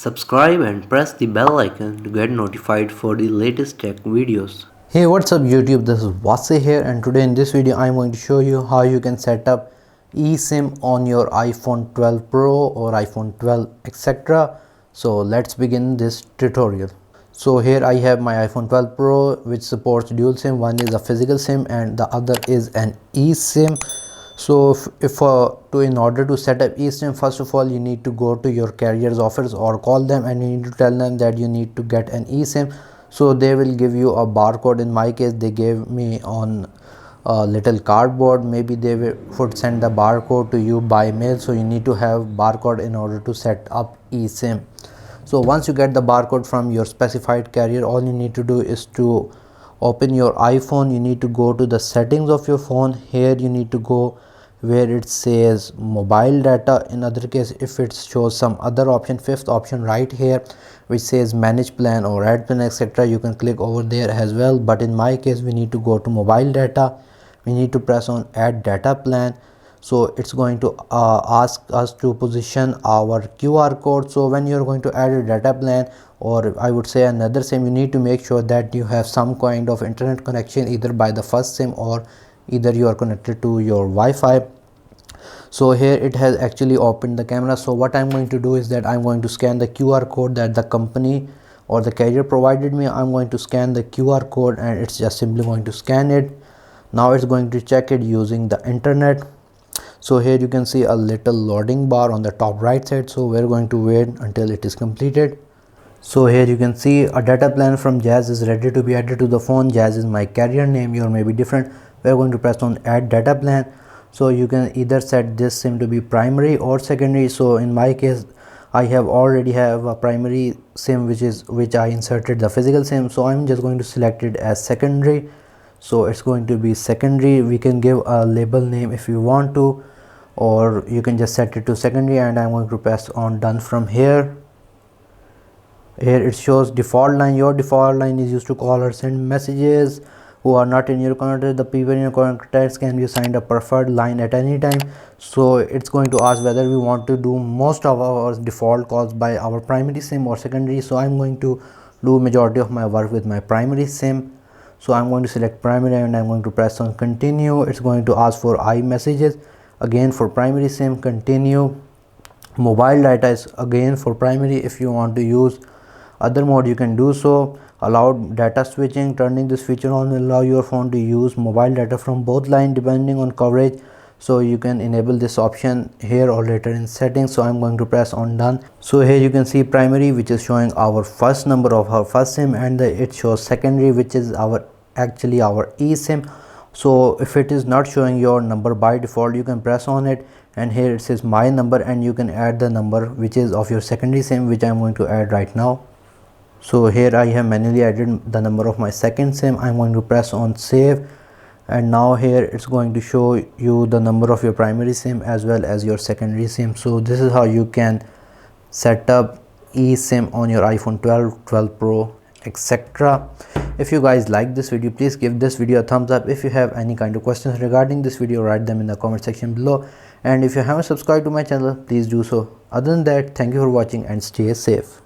Subscribe and press the bell icon to get notified for the latest tech videos. Hey, what's up YouTube, this is Wasay here, and today in this video I'm going to show you how you can set up eSIM on your iPhone 12 Pro or iPhone 12 etc. So let's begin this tutorial. So here I have my iPhone 12 Pro which supports dual SIM. One is a physical SIM and the other is an eSIM. So in order to set up eSIM, first of all you need to go to your carrier's office or call them and you need to tell them that you need to get an eSIM. So they will give you a barcode. In my case they gave me on a little cardboard. Maybe they would send the barcode to you by mail, so you need to have barcode in order to set up eSIM. So once you get the barcode from your specified carrier, all you need to do is to open your iPhone. You need to go to the settings of your phone. Here you need to go where it says mobile data. In other case, if it shows some other option, fifth option right here which says manage plan or add plan etc., you can click over there as well. But in my case we need to go to mobile data. We need to press on add data plan. So it's going to ask us to position our QR code. So when you're going to add a data plan, or I would say another SIM, you need to make sure that you have some kind of internet connection either by the first SIM or either you are connected to your Wi-Fi. So here it has actually opened the camera. So what I'm going to do is that I'm going to scan the QR code that the company or the carrier provided me. I'm going to scan the QR code and it's just simply going to scan it. Now it's going to check it using the internet. So here you can see a little loading bar on the top right side. So we're going to wait until it is completed. So here you can see a data plan from Jazz is ready to be added to the phone. Jazz is my carrier name, your may be different. We're going to press on add data plan. So you can either set this SIM to be primary or secondary. So in my case I already have a primary SIM which I inserted the physical SIM. So I'm just going to select it as secondary. So it's going to be secondary. We can give a label name if you want to, or you can just set it to secondary, and I'm going to press on done from here. Here it shows default line. Your default line is used to call or send messages who are not in your contact. The people in your contacts can be assigned a preferred line at any time. So it's going to ask whether we want to do most of our default calls by our primary SIM or secondary. So I'm going to do majority of my work with my primary SIM. So I'm going to select primary and I'm going to press on continue. It's going to ask for iMessages again for primary SIM, continue. Mobile data is again for primary. If you want to use other mode you can do so. Allow data switching. Turning this feature on will allow your phone to use mobile data from both lines depending on coverage. So you can enable this option here or later in settings. So I'm going to press on done. So here you can see primary, which is showing our first number of our first SIM, and it shows secondary, which is actually our eSIM. So if it is not showing your number by default, you can press on it and here it says my number, and you can add the number which is of your secondary SIM, which I'm going to add right now. So here I have manually added the number of my second SIM. I'm going to press on save, and now here it's going to show you the number of your primary SIM as well as your secondary SIM. So this is how you can set up eSIM on your iPhone 12, 12 Pro etc. If you guys like this video, please give this video a thumbs up. If you have any kind of questions regarding this video, write them in the comment section below, and if you haven't subscribed to my channel, please do so. Other than that, thank you for watching and stay safe.